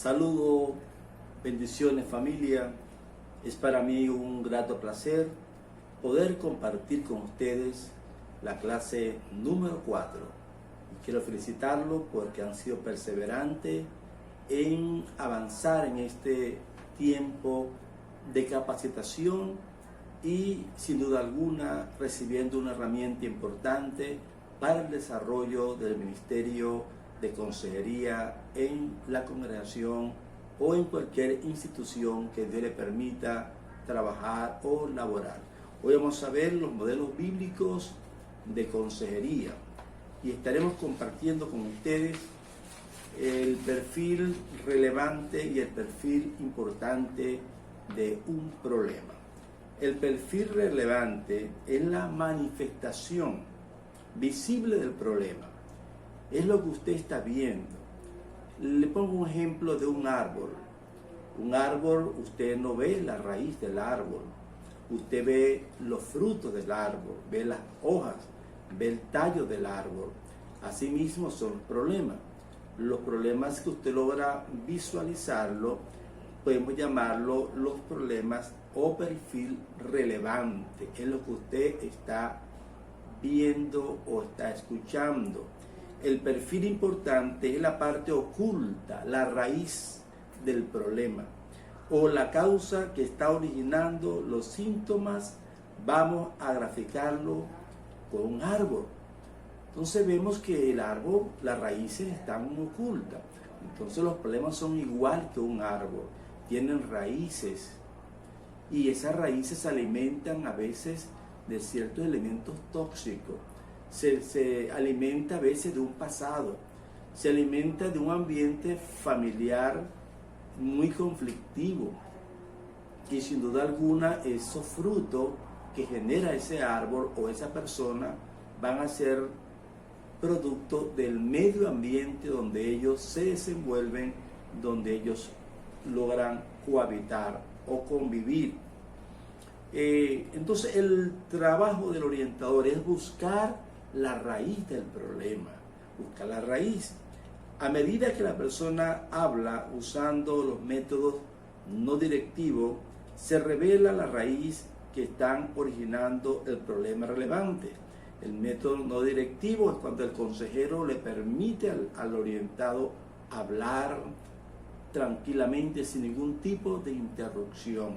Saludo, bendiciones familia. Es para mí un grato placer poder compartir con ustedes la clase número 4. Quiero felicitarlos porque han sido perseverantes en avanzar en este tiempo de capacitación y sin duda alguna recibiendo una herramienta importante para el desarrollo del ministerio de consejería en la congregación o en cualquier institución que Dios le permita trabajar o laborar. Hoy vamos a ver los modelos bíblicos de consejería y estaremos compartiendo con ustedes el perfil relevante y el perfil importante de un problema. El perfil relevante es la manifestación visible del problema. Es lo que usted está viendo. Le pongo un ejemplo de un árbol. Un árbol, usted no ve la raíz del árbol. Usted ve los frutos del árbol, ve las hojas, ve el tallo del árbol. Asimismo son los problemas. Los problemas que usted logra visualizarlo, podemos llamarlo los problemas o perfil relevante. Es lo que usted está viendo o está escuchando. El perfil importante es la parte oculta, la raíz del problema o la causa que está originando los síntomas. Vamos a graficarlo con un árbol. Entonces vemos que el árbol, las raíces están ocultas. Entonces los problemas son igual que un árbol. Tienen raíces y esas raíces se alimentan a veces de ciertos elementos tóxicos. Se alimenta a veces de un pasado, se alimenta de un ambiente familiar muy conflictivo y sin duda alguna esos frutos que genera ese árbol o esa persona van a ser producto del medio ambiente donde ellos se desenvuelven, donde ellos logran cohabitar o convivir. Entonces el trabajo del orientador es buscar la raíz del problema, buscar la raíz. A medida que la persona habla usando los métodos no directivos, se revela la raíz que están originando el problema relevante. El método no directivo es cuando el consejero le permite al orientado hablar tranquilamente sin ningún tipo de interrupción.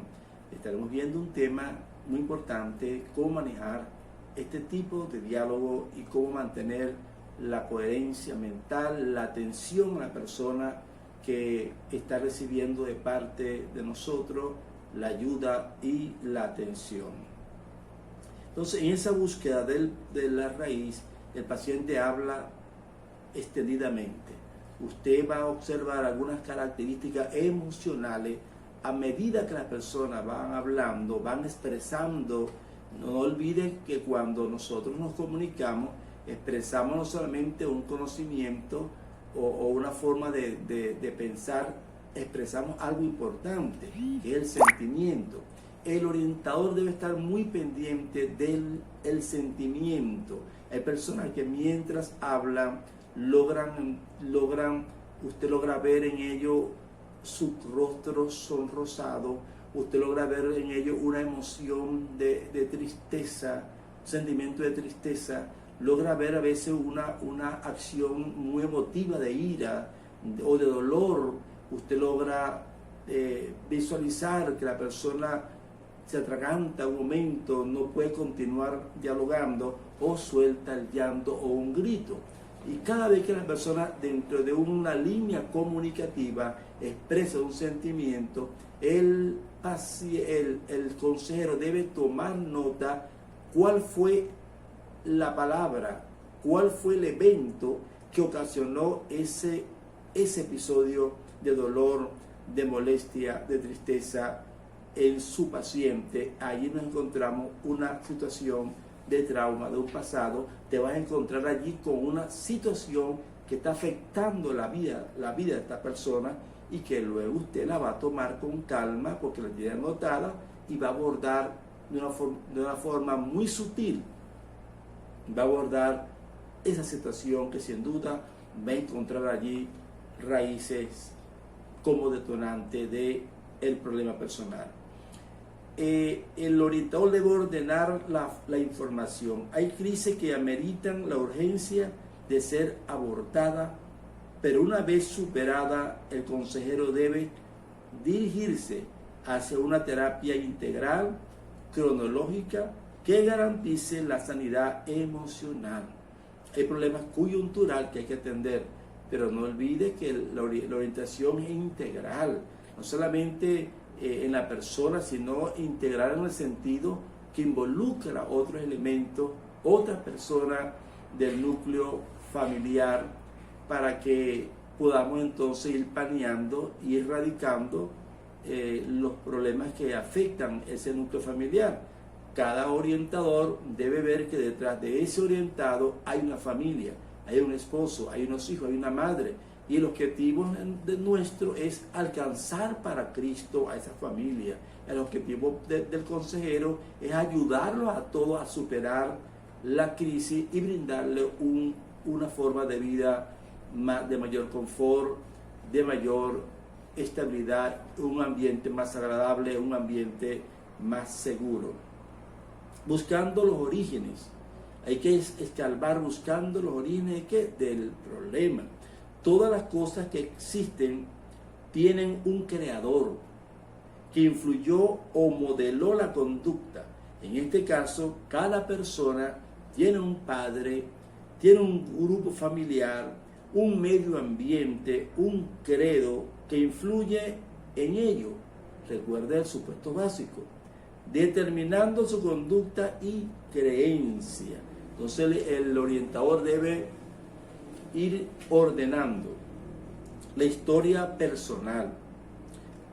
Estaremos viendo un tema muy importante, cómo manejar este tipo de diálogo y cómo mantener la coherencia mental, la atención a la persona que está recibiendo de parte de nosotros la ayuda y la atención. Entonces, en esa búsqueda de la raíz, el paciente habla extendidamente. Usted va a observar algunas características emocionales a medida que las personas van hablando, van expresando. No olviden que cuando nosotros nos comunicamos, expresamos no solamente un conocimiento o una forma de pensar, expresamos algo importante, que es el sentimiento. El orientador debe estar muy pendiente del sentimiento. Hay personas que mientras hablan, usted logra ver en ellos su rostro sonrosado. Usted logra ver en ellos una emoción de tristeza, un sentimiento de tristeza. Logra ver a veces una acción muy emotiva de ira o de dolor. Usted logra visualizar que la persona se atraganta un momento, no puede continuar dialogando o suelta el llanto o un grito. Y cada vez que la persona dentro de una línea comunicativa expresa un sentimiento, el consejero debe tomar nota cuál fue la palabra, cuál fue el evento que ocasionó ese episodio de dolor, de molestia, de tristeza en su paciente. Allí nos encontramos una situación de trauma, de un pasado. Te vas a encontrar allí con una situación que está afectando la vida de esta persona y que luego usted la va a tomar con calma porque la tiene anotada y va a abordar de una forma muy sutil, va a abordar esa situación que sin duda va a encontrar allí raíces como detonante del problema personal. El orientador debe ordenar la información. Hay crisis que ameritan la urgencia de ser abordada, pero una vez superada, el consejero debe dirigirse hacia una terapia integral, cronológica, que garantice la sanidad emocional. Hay problemas coyunturales que hay que atender, pero no olvide que la orientación es integral, no solamente en la persona, sino integral en el sentido que involucra otros elementos, otras personas del núcleo familiar, para que podamos entonces ir planeando y erradicando los problemas que afectan ese núcleo familiar. Cada orientador debe ver que detrás de ese orientado hay una familia, hay un esposo, hay unos hijos, hay una madre, y el objetivo de nuestro es alcanzar para Cristo a esa familia. El objetivo del consejero es ayudarlos a todos a superar la crisis y brindarle una forma de vida de mayor confort, de mayor estabilidad, un ambiente más agradable, un ambiente más seguro. Buscando los orígenes. Hay que escarbar buscando los orígenes del problema. Todas las cosas que existen tienen un creador que influyó o modeló la conducta. En este caso, cada persona tiene un padre, tiene un grupo familiar, un medio ambiente, un credo que influye en ello. Recuerda el supuesto básico, determinando su conducta y creencia. Entonces el orientador debe ir ordenando la historia personal,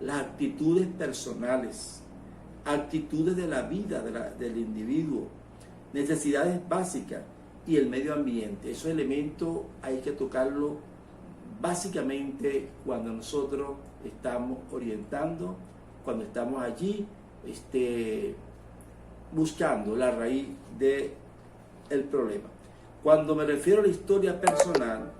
las actitudes personales, actitudes de la vida del individuo, necesidades básicas y el medio ambiente. Esos elementos hay que tocarlo básicamente cuando nosotros estamos orientando, cuando estamos allí buscando la raíz del problema. Cuando me refiero a la historia personal,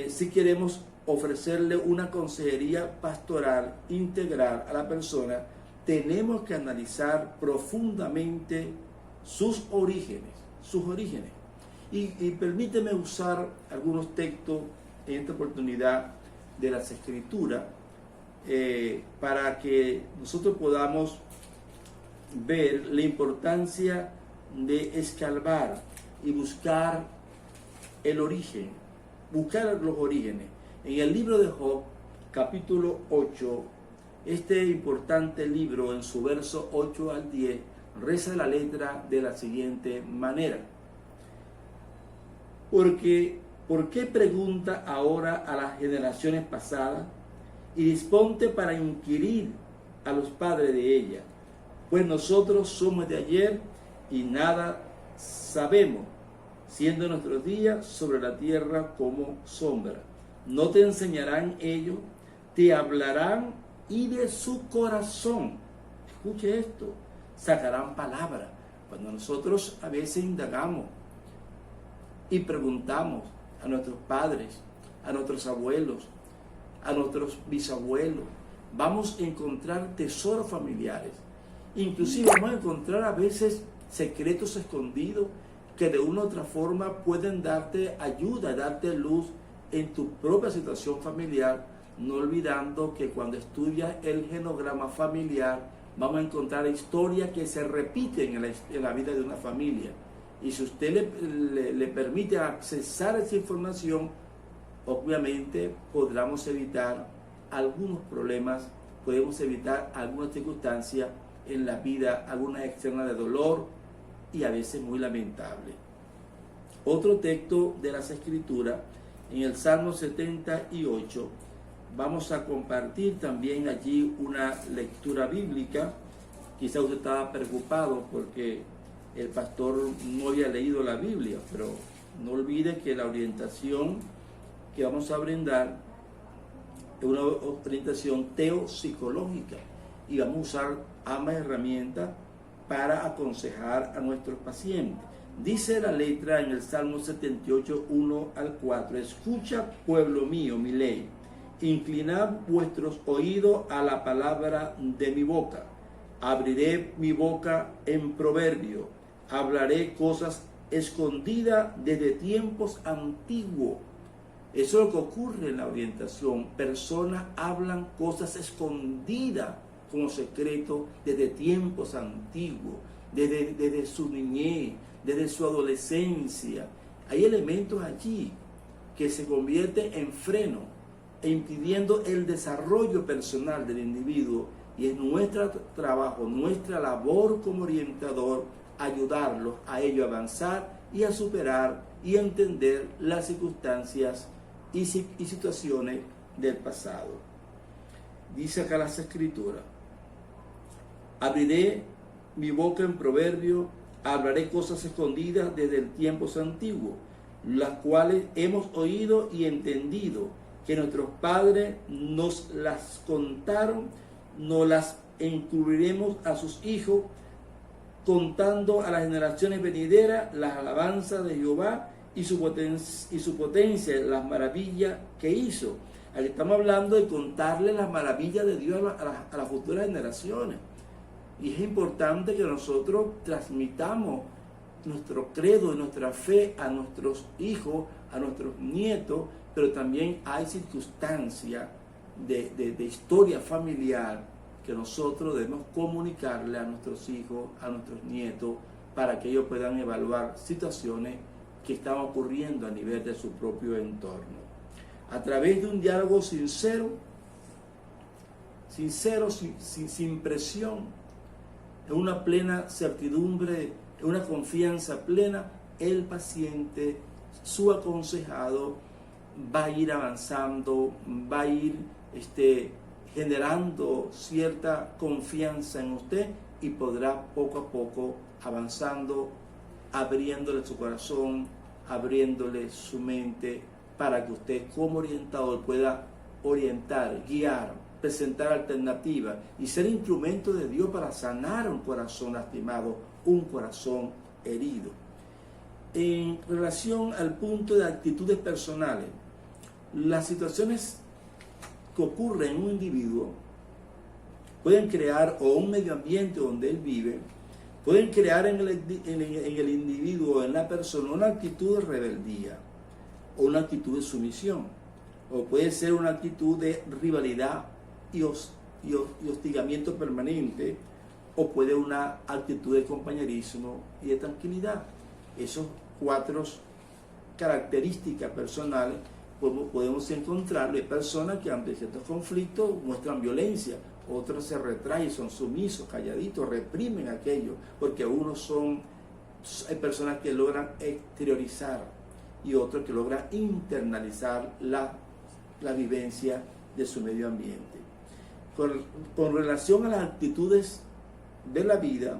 si queremos ofrecerle una consejería pastoral integral a la persona, tenemos que analizar profundamente sus orígenes. Y permíteme usar algunos textos en esta oportunidad de las Escrituras para que nosotros podamos ver la importancia de escarbar y buscar el origen, buscar los orígenes. En el libro de Job, capítulo 8, este importante libro, en su verso 8 al 10, reza la letra de la siguiente manera. ¿Por qué pregunta ahora a las generaciones pasadas y disponte para inquirir a los padres de ella? Pues nosotros somos de ayer y nada sabemos, siendo nuestros días sobre la tierra como sombra. No te enseñarán ellos, te hablarán y de su corazón, escuche esto, sacarán palabra. Cuando nosotros a veces indagamos y preguntamos a nuestros padres, a nuestros abuelos, a nuestros bisabuelos, vamos a encontrar tesoros familiares. Inclusive vamos a encontrar a veces secretos escondidos que de una u otra forma pueden darte ayuda, darte luz en tu propia situación familiar, no olvidando que cuando estudias el genograma familiar vamos a encontrar historias que se repiten en la vida de una familia. Y si usted le permite accesar esa información, obviamente podremos evitar algunos problemas, podemos evitar algunas circunstancias en la vida, algunas escenas de dolor y a veces muy lamentable. Otro texto de las Escrituras, en el Salmo 78, vamos a compartir también allí una lectura bíblica. Quizá usted estaba preocupado porque el pastor no había leído la Biblia, pero no olvide que la orientación que vamos a brindar es una orientación teopsicológica y vamos a usar ambas herramientas para aconsejar a nuestros pacientes. Dice la letra en el Salmo 78, 1 al 4, escucha, pueblo mío, mi ley, inclinad vuestros oídos a la palabra de mi boca. Abriré mi boca en proverbio, hablaré cosas escondidas desde tiempos antiguos. Eso es lo que ocurre en la orientación. Personas hablan cosas escondidas como secreto desde tiempos antiguos, desde su niñez, desde su adolescencia. Hay elementos allí que se convierten en freno e impidiendo el desarrollo personal del individuo, y es nuestro trabajo, nuestra labor como orientador, ayudarlos a ello avanzar y a superar y a entender las circunstancias y situaciones del pasado. Dice acá las Escrituras: abriré mi boca en proverbio, hablaré cosas escondidas desde el tiempos antiguos, las cuales hemos oído y entendido, que nuestros padres nos las contaron, no las encubriremos a sus hijos, contando a las generaciones venideras las alabanzas de Jehová y su potencia, las maravillas que hizo. Aquí estamos hablando de contarle las maravillas de Dios a las futuras generaciones. Y es importante que nosotros transmitamos nuestro credo y nuestra fe a nuestros hijos, a nuestros nietos, pero también hay circunstancias de historia familiar que nosotros debemos comunicarle a nuestros hijos, a nuestros nietos, para que ellos puedan evaluar situaciones que están ocurriendo a nivel de su propio entorno. A través de un diálogo sincero, sin presión, en una plena certidumbre, en una confianza plena, el paciente, su aconsejado, va a ir avanzando, va a ir generando cierta confianza en usted, y podrá poco a poco avanzando, abriéndole su corazón, abriéndole su mente, para que usted como orientador pueda orientar, guiar, presentar alternativas y ser instrumento de Dios para sanar un corazón lastimado, un corazón herido. En relación al punto de actitudes personales, las situaciones que ocurren en un individuo pueden crear, o un medio ambiente donde él vive, pueden crear en el individuo, en la persona, una actitud de rebeldía o una actitud de sumisión, o puede ser una actitud de rivalidad y hostigamiento permanente, o puede una actitud de compañerismo y de tranquilidad. Esos 4 características personales podemos encontrarlo. Hay personas que ante ciertos conflictos muestran violencia, otros se retraen, son sumisos, calladitos, reprimen aquello, porque hay personas que logran exteriorizar y otros que logran internalizar la vivencia de su medio ambiente. Con relación a las actitudes de la vida,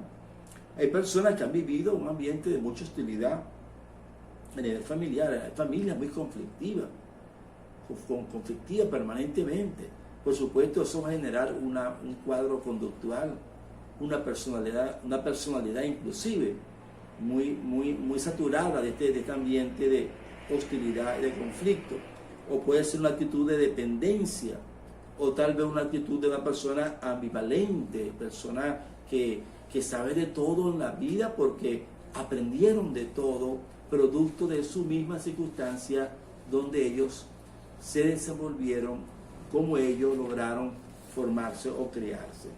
hay personas que han vivido un ambiente de mucha hostilidad a nivel familiar. Hay familias muy conflictivas permanentemente. Por supuesto, eso va a generar un cuadro conductual, una personalidad inclusive muy saturada de este ambiente de hostilidad y de conflicto. O puede ser una actitud de dependencia, o tal vez una actitud de una persona ambivalente, persona que sabe de todo en la vida porque aprendieron de todo, producto de su misma circunstancia donde ellos se desenvolvieron, como ellos lograron formarse o criarse.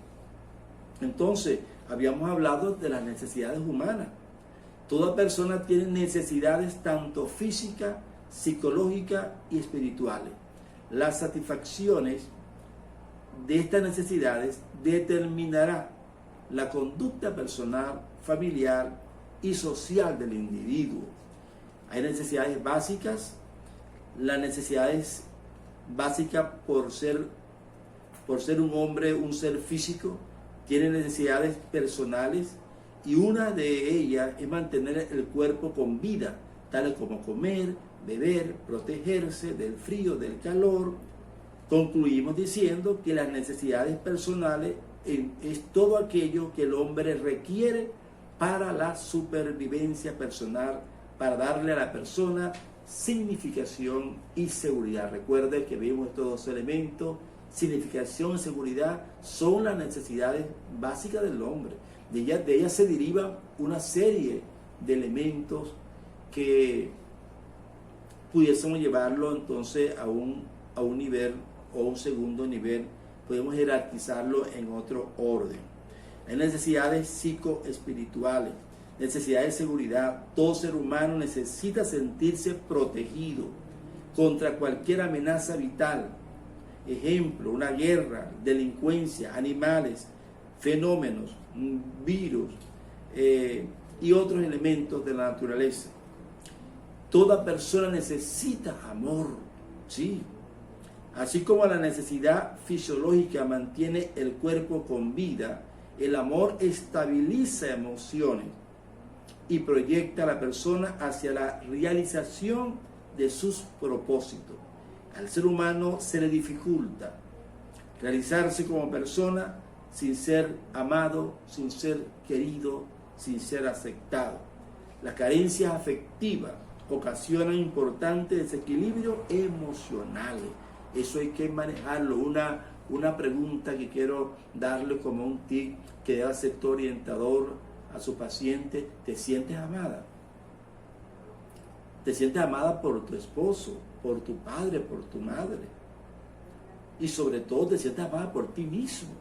Entonces, habíamos hablado de las necesidades humanas. Toda persona tiene necesidades tanto físicas, psicológicas y espirituales. Las satisfacciones de estas necesidades determinará la conducta personal, familiar y social del individuo. Hay necesidades básicas. Las necesidades básicas por ser un hombre, un ser físico, tiene necesidades personales, y una de ellas es mantener el cuerpo con vida, tales como comer, beber, protegerse del frío, del calor. Concluimos diciendo que las necesidades personales es todo aquello que el hombre requiere para la supervivencia personal, para darle a la persona significación y seguridad. Recuerde que vimos estos dos elementos, significación y seguridad, son las necesidades básicas del hombre. De ellas se deriva una serie de elementos que pudiésemos llevarlo entonces a un nivel o un segundo nivel, podemos jerarquizarlo en otro orden. Hay necesidades psicoespirituales, necesidades de seguridad. Todo ser humano necesita sentirse protegido contra cualquier amenaza vital. Ejemplo, una guerra, delincuencia, animales, fenómenos, virus y otros elementos de la naturaleza. Toda persona necesita amor, sí. Así como la necesidad fisiológica mantiene el cuerpo con vida, el amor estabiliza emociones y proyecta a la persona hacia la realización de sus propósitos. Al ser humano se le dificulta realizarse como persona sin ser amado, sin ser querido, sin ser aceptado. Las carencias afectivas ocasionan importantes desequilibrios emocionales. Eso hay que manejarlo. Una pregunta que quiero darle como un tip que debe hacer tu orientador a su paciente: ¿te sientes amada? ¿Te sientes amada por tu esposo, por tu padre, por tu madre? Y sobre todo, ¿te sientes amada por ti mismo?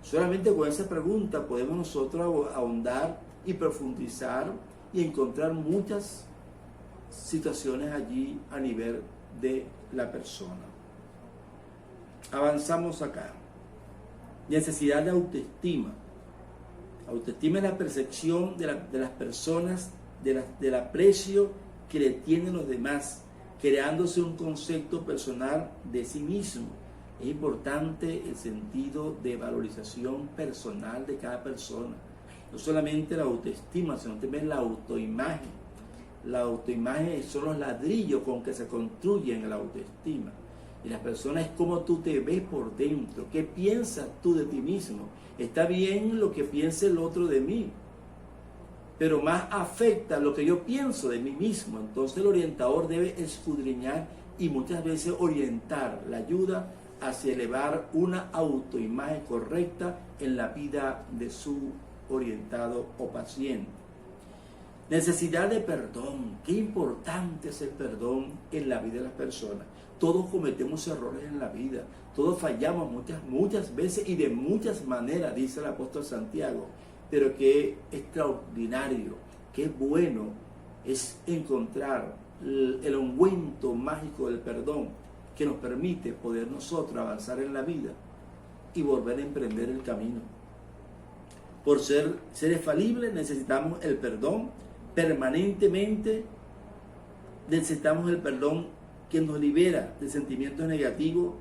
Solamente con esa pregunta podemos nosotros ahondar y profundizar y encontrar muchas situaciones allí a nivel de la persona. Avanzamos acá. Necesidad de autoestima. Autoestima es la percepción de las personas del aprecio que le tienen los demás, creándose un concepto personal de sí mismo. Es importante el sentido de valorización personal de cada persona. No solamente la autoestima, sino también la autoimagen. La autoimagen son los ladrillos con que se construyen la autoestima. Y la persona es como tú te ves por dentro. ¿Qué piensas tú de ti mismo? Está bien lo que piense el otro de mí, pero más afecta lo que yo pienso de mí mismo. Entonces el orientador debe escudriñar y muchas veces orientar la ayuda hacia elevar una autoimagen correcta en la vida de su orientado o paciente. Necesidad de perdón. Qué importante es el perdón en la vida de las personas. Todos cometemos errores en la vida. Todos fallamos muchas veces y de muchas maneras, dice el apóstol Santiago. Pero qué extraordinario, qué bueno es encontrar el ungüento mágico del perdón que nos permite poder nosotros avanzar en la vida y volver a emprender el camino. Por ser seres falibles necesitamos el perdón permanentemente. Necesitamos el perdón que nos libera de sentimientos negativos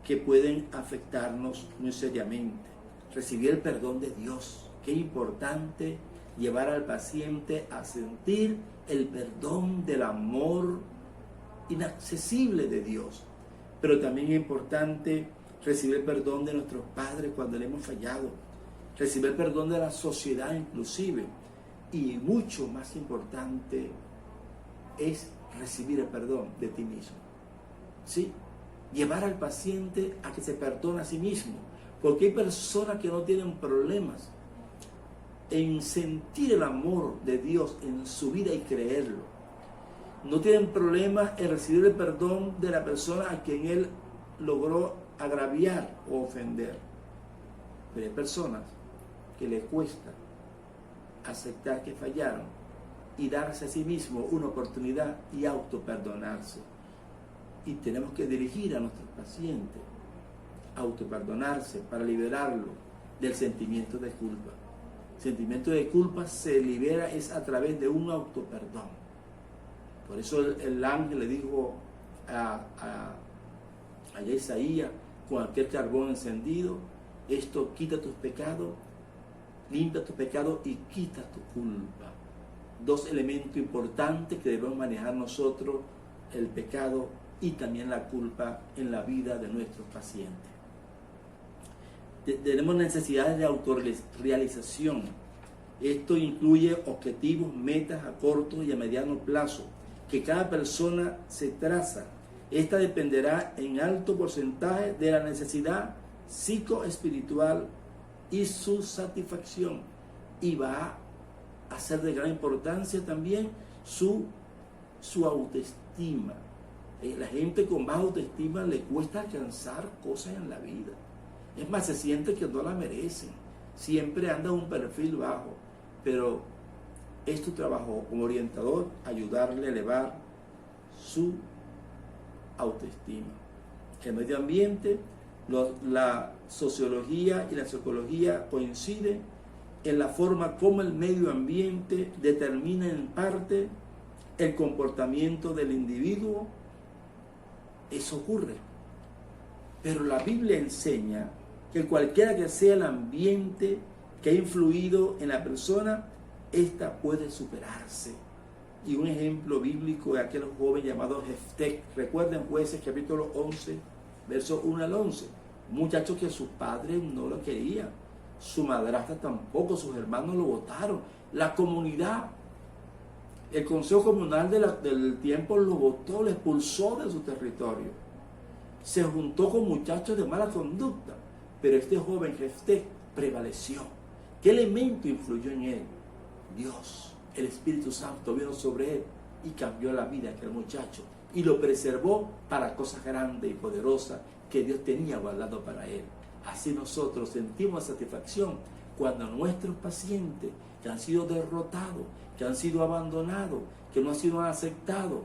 que pueden afectarnos muy seriamente. Recibir el perdón de Dios. Qué importante llevar al paciente a sentir el perdón del amor inaccesible de Dios. Pero también es importante recibir el perdón de nuestros padres cuando le hemos fallado. Recibir el perdón de la sociedad inclusive. Y mucho más importante es recibir el perdón de ti mismo. ¿Sí? Llevar al paciente a que se perdone a sí mismo. Porque hay personas que no tienen problemas en sentir el amor de Dios en su vida y creerlo. No tienen problemas en recibir el perdón de la persona a quien él logró agraviar o ofender. Pero hay personas que les cuesta aceptar que fallaron y darse a sí mismo una oportunidad y autoperdonarse. Y tenemos que dirigir a nuestros pacientes a autoperdonarse para liberarlo del sentimiento de culpa. El sentimiento de culpa se libera es a través de un autoperdón. Por eso el ángel le dijo a Isaías con aquel carbón encendido: esto quita tus pecados, limpia tus pecados y quita tu culpa. Dos elementos importantes que debemos manejar nosotros: el pecado y también la culpa en la vida de nuestros pacientes. Tenemos necesidades de autorrealización. Esto incluye objetivos, metas a corto y a mediano plazo que cada persona se traza. Esta dependerá en alto porcentaje de la necesidad psicoespiritual y su satisfacción. Y va a ser de gran importancia también su autoestima. La gente con baja autoestima le cuesta alcanzar cosas en la vida. Es más, se siente que no la merecen. Siempre anda un perfil bajo. Pero es tu trabajo como orientador ayudarle a elevar su autoestima. El medio ambiente, la sociología y la psicología coinciden en la forma como el medio ambiente determina en parte el comportamiento del individuo. Eso ocurre. Pero la Biblia enseña que cualquiera que sea el ambiente que ha influido en la persona, ésta puede superarse. Y un ejemplo bíblico de aquel joven llamado Jeftec. Recuerden, Jueces capítulo 11, versos 1 al 11. Un muchacho que sus padres no lo querían, su madrastra tampoco, sus hermanos lo votaron, la comunidad, el consejo comunal del tiempo lo votó, lo expulsó de su territorio. Se juntó con muchachos de mala conducta, pero este joven Jeftec prevaleció. ¿Qué elemento influyó en él? Dios, el Espíritu Santo vino sobre él y cambió la vida de aquel muchacho y lo preservó para cosas grandes y poderosas que Dios tenía guardado para él. Así nosotros sentimos satisfacción cuando nuestros pacientes que han sido derrotados, que han sido abandonados, que no han sido aceptados,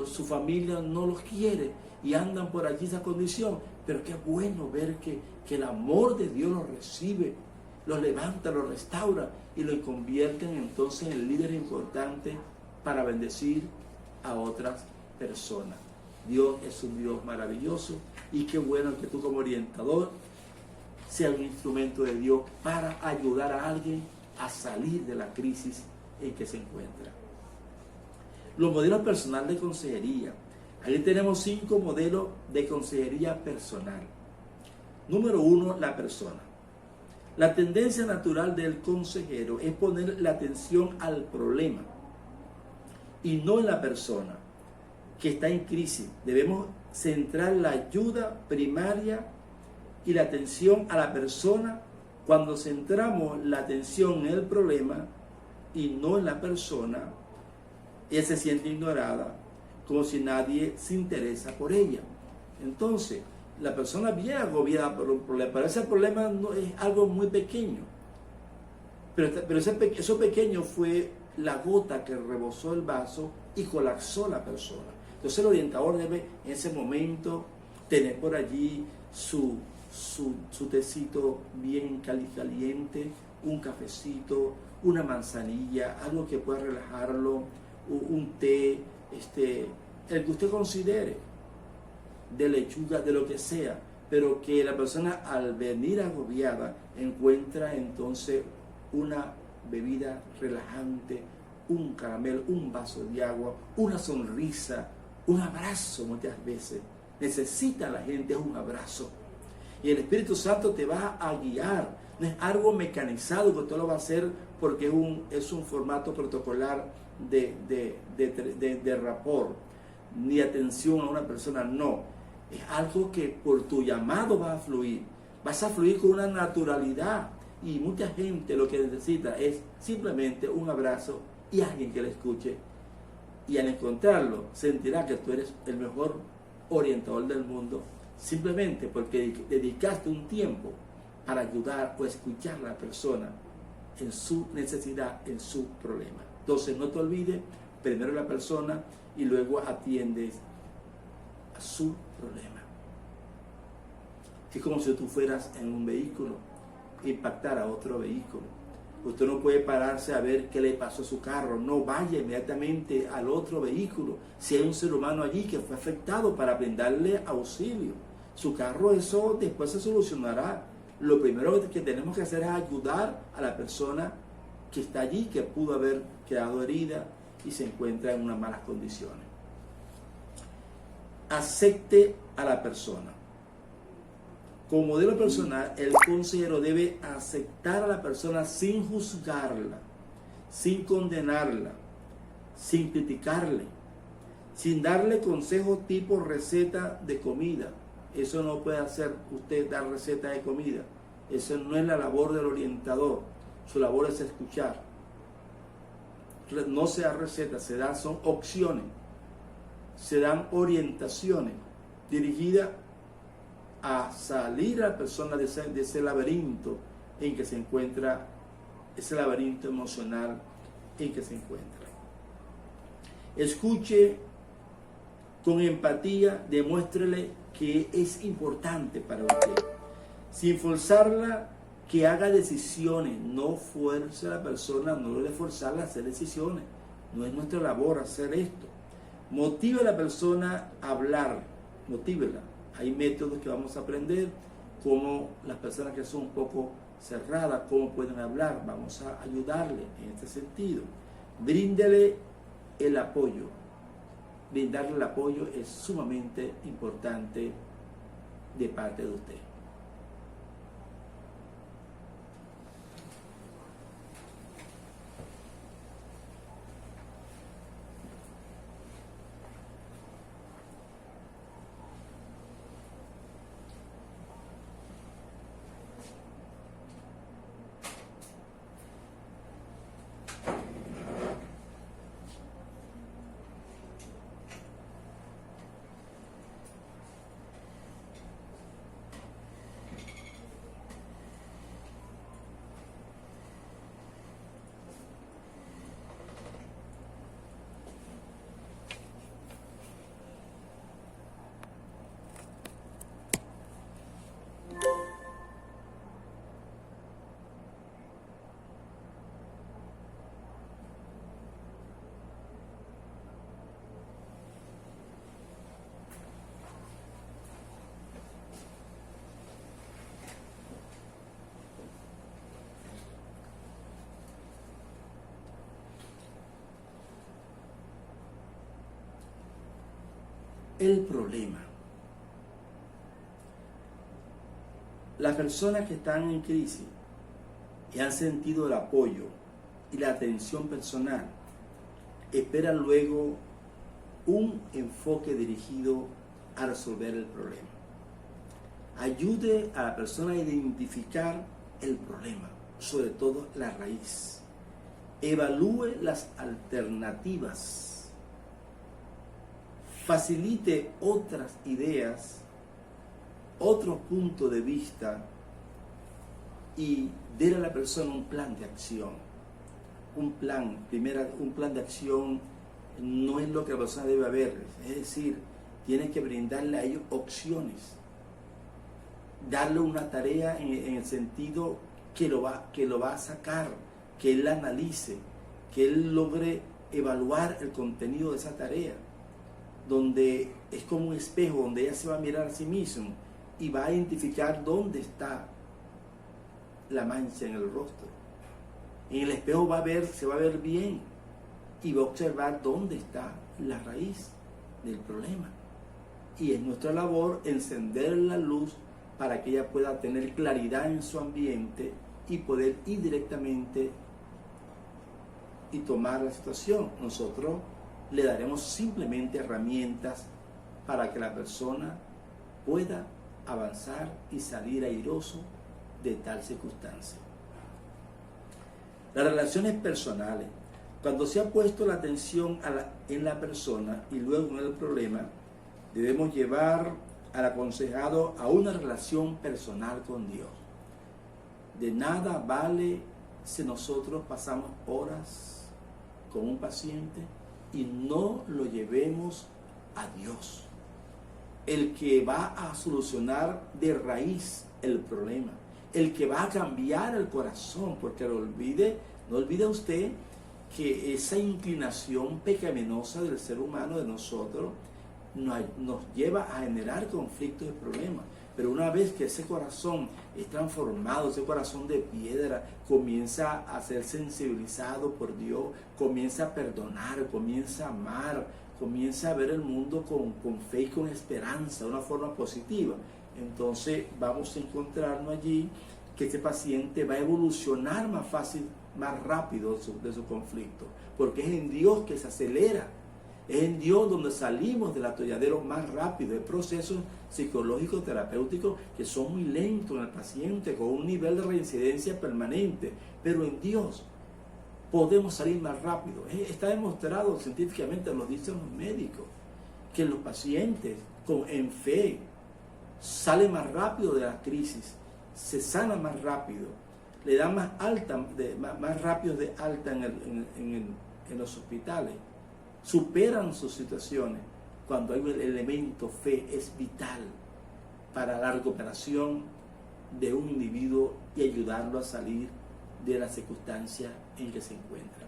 su familia no los quiere y andan por allí esa condición, pero qué bueno ver que el amor de Dios los recibe, los levanta, los restaura y los convierten entonces en líderes importantes para bendecir a otras personas. Dios es un Dios maravilloso y qué bueno que tú como orientador seas un instrumento de Dios para ayudar a alguien a salir de la crisis en que se encuentra. Los modelos personales de consejería. Aquí tenemos 5 modelos de consejería personal. Número 1, la persona. La tendencia natural del consejero es poner la atención al problema y no en la persona que está en crisis. Debemos centrar la ayuda primaria y la atención a la persona. Cuando centramos la atención en el problema y no en la persona, ella se siente ignorada, como si nadie se interesa por ella. Entonces, la persona viene agobiada por un problema, pero ese problema no es algo muy pequeño. Pero eso pequeño fue la gota que rebosó el vaso y colapsó la persona. Entonces el orientador debe en ese momento tener por allí su tecito bien caliente, un cafecito, una manzanilla, algo que pueda relajarlo, un té, el que usted considere, de lechuga, de lo que sea, pero que la persona al venir agobiada encuentra entonces una bebida relajante, un caramelo, un vaso de agua, una sonrisa, un abrazo. Muchas veces necesita la gente un abrazo y el Espíritu Santo te va a guiar. No es algo mecanizado que usted lo va a hacer porque es un formato protocolar de rapport ni atención a una persona, no. Es algo que por tu llamado va a fluir. Vas a fluir con una naturalidad. Y mucha gente lo que necesita es simplemente un abrazo y alguien que le escuche. Y al encontrarlo, sentirá que tú eres el mejor orientador del mundo, simplemente porque dedicaste un tiempo para ayudar o escuchar a la persona en su necesidad, en su problema. Entonces no te olvides, primero la persona y luego atiendes a su problema. Es como si tú fueras en un vehículo, impactar a otro vehículo. Usted no puede pararse a ver qué le pasó a su carro. No, vaya inmediatamente al otro vehículo. Si hay un ser humano allí que fue afectado, para brindarle auxilio. Su carro, eso después se solucionará. Lo primero que tenemos que hacer es ayudar a la persona que está allí, que pudo haber quedado herida y se encuentra en unas malas condiciones. Acepte a la persona. Como modelo personal, el consejero debe aceptar a la persona sin juzgarla, sin condenarla, sin criticarle, sin darle consejos tipo receta de comida. Eso no puede hacer usted, dar receta de comida. Eso no es la labor del orientador. Su labor es escuchar. No se da receta, son opciones, se dan orientaciones dirigidas a salir a la persona de ese laberinto en que se encuentra, ese laberinto emocional en que se encuentra. Escuche con empatía, demuéstrele que es importante para usted, sin forzarla que haga decisiones. No fuerce a la persona, no debe forzarla a hacer decisiones. No es nuestra labor hacer esto. Motive a la persona a hablar, motívela. Hay métodos que vamos a aprender, como las personas que son un poco cerradas, cómo pueden hablar. Vamos a ayudarle en este sentido. Bríndele el apoyo. Brindarle el apoyo es sumamente importante de parte de usted. El problema. Las personas que están en crisis y han sentido el apoyo y la atención personal esperan luego un enfoque dirigido a resolver el problema. Ayude a la persona a identificar el problema, sobre todo la raíz. Evalúe las alternativas. Facilite otras ideas, otro punto de vista y déle a la persona un plan de acción. Un plan de acción no es lo que la persona debe ver, es decir, tiene que brindarle a ellos opciones, darle una tarea en el sentido que lo va a sacar, que él la analice, que él logre evaluar el contenido de esa tarea, donde es como un espejo, donde ella se va a mirar a sí mismo y va a identificar dónde está la mancha en el rostro. En el espejo se va a ver bien y va a observar dónde está la raíz del problema. Y es nuestra labor encender la luz para que ella pueda tener claridad en su ambiente y poder ir directamente y tomar la situación. Nosotros le daremos simplemente herramientas para que la persona pueda avanzar y salir airoso de tal circunstancia. Las relaciones personales. Cuando se ha puesto la atención en la persona y luego en el problema, debemos llevar al aconsejado a una relación personal con Dios. De nada vale si nosotros pasamos horas con un paciente y no lo llevemos a Dios, el que va a solucionar de raíz el problema, el que va a cambiar el corazón, porque no olvide usted que esa inclinación pecaminosa del ser humano, de nosotros, nos lleva a generar conflictos y problemas. Pero una vez que ese corazón es transformado, ese corazón de piedra comienza a ser sensibilizado por Dios, comienza a perdonar, comienza a amar, comienza a ver el mundo con fe y con esperanza, de una forma positiva, entonces vamos a encontrarnos allí que este paciente va a evolucionar más fácil, más rápido de su conflicto, porque es en Dios que se acelera Es en Dios donde salimos del atolladero más rápido. Hay procesos psicológicos, terapéuticos que son muy lentos en el paciente, con un nivel de reincidencia permanente. Pero en Dios podemos salir más rápido. Está demostrado científicamente, lo dicen los médicos, que los pacientes en fe salen más rápido de la crisis, se sanan más rápido, le dan más rápido de alta en los hospitales, superan sus situaciones. Cuando hay el elemento fe, es vital para la recuperación de un individuo y ayudarlo a salir de la circunstancia en que se encuentra.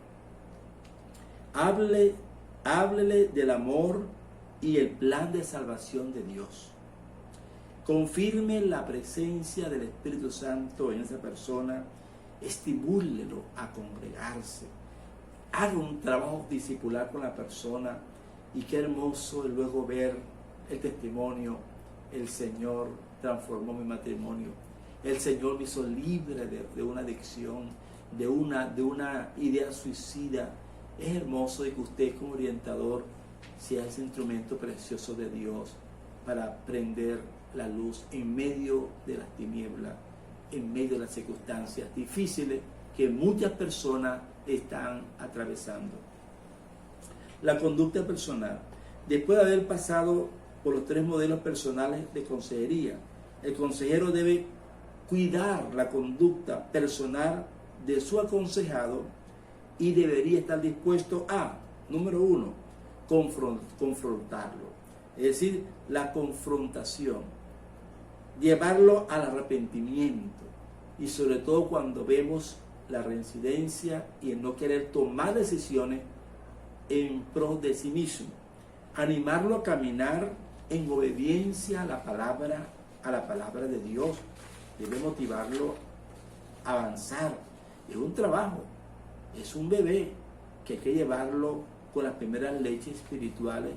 Háblele del amor y el plan de salvación de Dios. Confirme la presencia del Espíritu Santo en esa persona, estimúlelo a congregarse, haga un trabajo discipular con la persona, y qué hermoso luego ver el testimonio: el Señor transformó mi matrimonio, el Señor me hizo libre de una adicción, de una idea suicida. Es hermoso de que usted como orientador sea ese instrumento precioso de Dios para prender la luz en medio de las tinieblas, en medio de las circunstancias difíciles que muchas personas están atravesando. La conducta personal. Después de haber pasado por los 3 modelos personales de consejería, el consejero debe cuidar la conducta personal de su aconsejado y debería estar dispuesto a, número 1, confrontarlo. Es decir, la confrontación, llevarlo al arrepentimiento, y sobre todo cuando vemos la reincidencia y el no querer tomar decisiones en pro de sí mismo, animarlo a caminar en obediencia a la palabra de Dios. Debe motivarlo a avanzar. Es un trabajo, es un bebé que hay que llevarlo con las primeras leches espirituales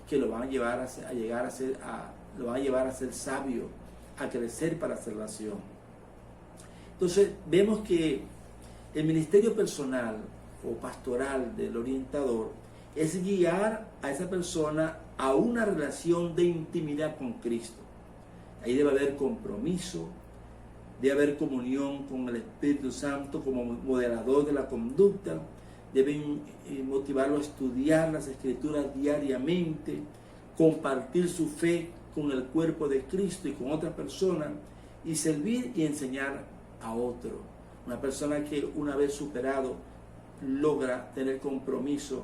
que lo van a llevar a ser sabio, a crecer para salvación. Entonces vemos que el ministerio personal o pastoral del orientador es guiar a esa persona a una relación de intimidad con Cristo. Ahí debe haber compromiso, debe haber comunión con el Espíritu Santo como moderador de la conducta. Deben motivarlo a estudiar las Escrituras diariamente, compartir su fe con el cuerpo de Cristo y con otras personas, y servir y enseñar a otro. Una persona que una vez superado logra tener compromiso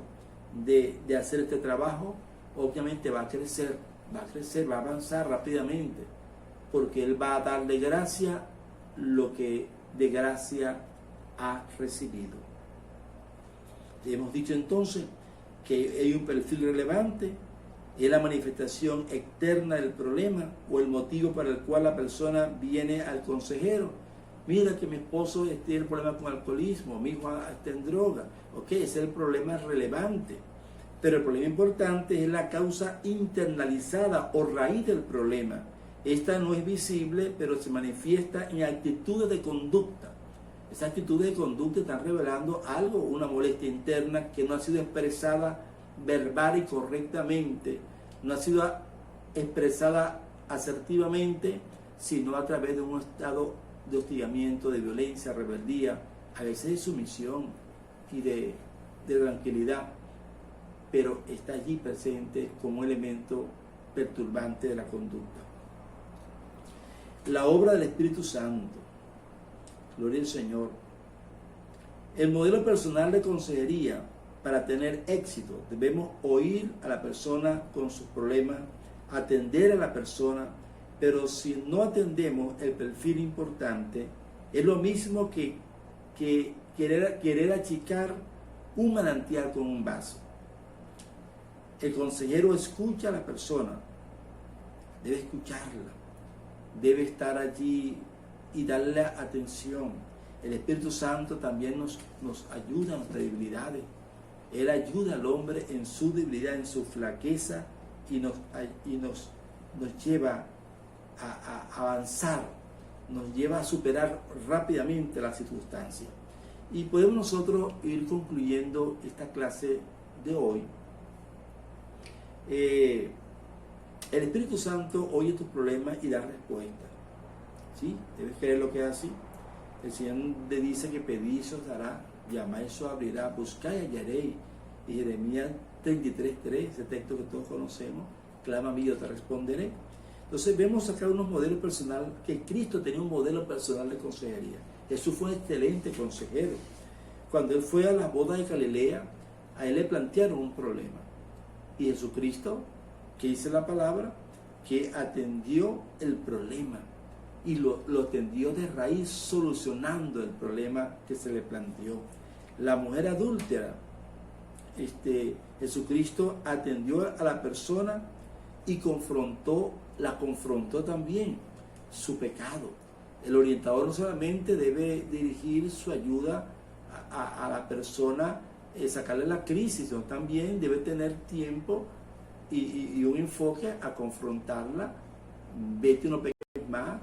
de hacer este trabajo, obviamente va a crecer, va a avanzar rápidamente, porque él va a darle gracia lo que de gracia ha recibido. Hemos dicho entonces que hay un perfil relevante, es la manifestación externa del problema o el motivo para el cual la persona viene al consejero. Mira que mi esposo tiene problema con alcoholismo, mi hijo está en droga. Ok, ese es el problema relevante. Pero el problema importante es la causa internalizada o raíz del problema. Esta no es visible, pero se manifiesta en actitudes de conducta. Esas actitudes de conducta están revelando algo, una molestia interna que no ha sido expresada verbal y correctamente, no ha sido expresada asertivamente, sino a través de un estado de hostigamiento, de violencia, rebeldía, a veces de sumisión y de tranquilidad, pero está allí presente como elemento perturbante de la conducta. La obra del Espíritu Santo. Gloria al Señor. El modelo personal de consejería. Para tener éxito debemos oír a la persona con sus problemas, atender a la persona, pero si no atendemos el perfil importante, es lo mismo que querer achicar un manantial con un vaso. El consejero escucha a la persona, debe escucharla, debe estar allí y darle atención. El Espíritu Santo también nos ayuda en nuestras debilidades. Él ayuda al hombre en su debilidad, en su flaqueza, y nos lleva a avanzar, nos lleva a superar rápidamente las circunstancias. Y podemos nosotros ir concluyendo esta clase de hoy El Espíritu Santo oye tus problemas y da respuesta. ¿Sí? Debes creer lo que es así. El Señor le dice que pedís y os dará, llamáis y os abrirá, buscáis y hallaréis. Y Jeremías 33:3, ese texto que todos conocemos, clama a mí y yo te responderé. Entonces vemos acá unos modelos personales, que Cristo tenía un modelo personal de consejería. Jesús fue un excelente consejero. Cuando él fue a las bodas de Galilea, a él le plantearon un problema. Y Jesucristo, que dice la palabra, que atendió el problema y lo atendió de raíz, solucionando el problema que se le planteó. La mujer adúltera, Jesucristo atendió a la persona y la confrontó también su pecado. El orientador no solamente debe dirigir su ayuda a la persona, sacarle la crisis, sino también debe tener tiempo y un enfoque a confrontarla. Vete, no peques más,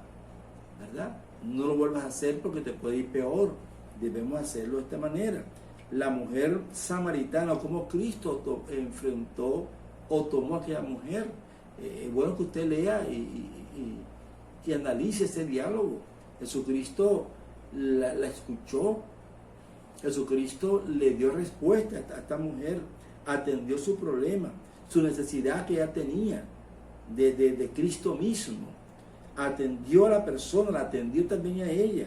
¿verdad? No lo vuelvas a hacer porque te puede ir peor. Debemos hacerlo de esta manera. La mujer samaritana, como Cristo enfrentó o tomó a aquella mujer. Es bueno que usted lea y analice ese diálogo. Jesucristo la escuchó. Jesucristo le dio respuesta a esta mujer, atendió su problema, su necesidad que ella tenía de Cristo mismo. Atendió a la persona, la atendió también a ella,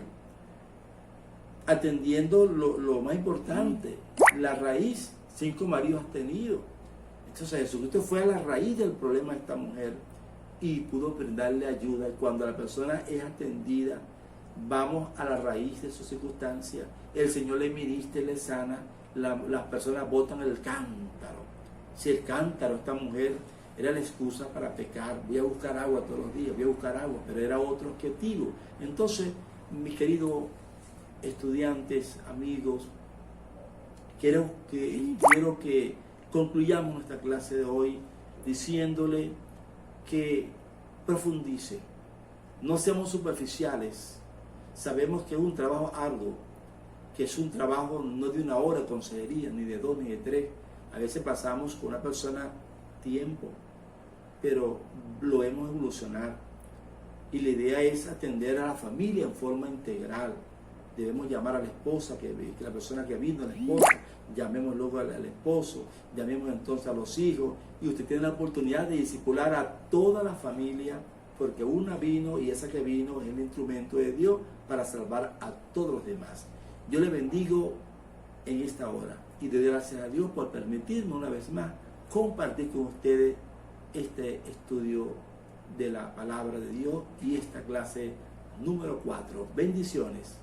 atendiendo lo más importante, la raíz. 5 maridos has tenido. Entonces Jesucristo fue a la raíz del problema de esta mujer y pudo brindarle ayuda. Cuando la persona es atendida, vamos a la raíz de su circunstancia. El Señor le ministra, le sana. Las personas botan el cántaro. Si el cántaro, esta mujer, era la excusa para pecar, voy a buscar agua todos los días, voy a buscar agua, pero era otro objetivo. Entonces, mis queridos estudiantes, amigos, quiero que concluyamos nuestra clase de hoy diciéndole que profundice, no seamos superficiales. Sabemos que es un trabajo arduo, que es un trabajo no de una hora de consejería, ni de 2 ni de 3. A veces pasamos con una persona tiempo, pero lo debemos evolucionar. Y la idea es atender a la familia en forma integral. Debemos llamar a la esposa, que la persona que vino, a la esposa, llamemos luego al esposo, llamemos entonces a los hijos, y usted tiene la oportunidad de discipular a toda la familia, porque una vino y esa que vino es el instrumento de Dios para salvar a todos los demás. Yo le bendigo en esta hora y le doy gracias a Dios por permitirme una vez más compartir con ustedes este estudio de la palabra de Dios y esta clase número 4. Bendiciones.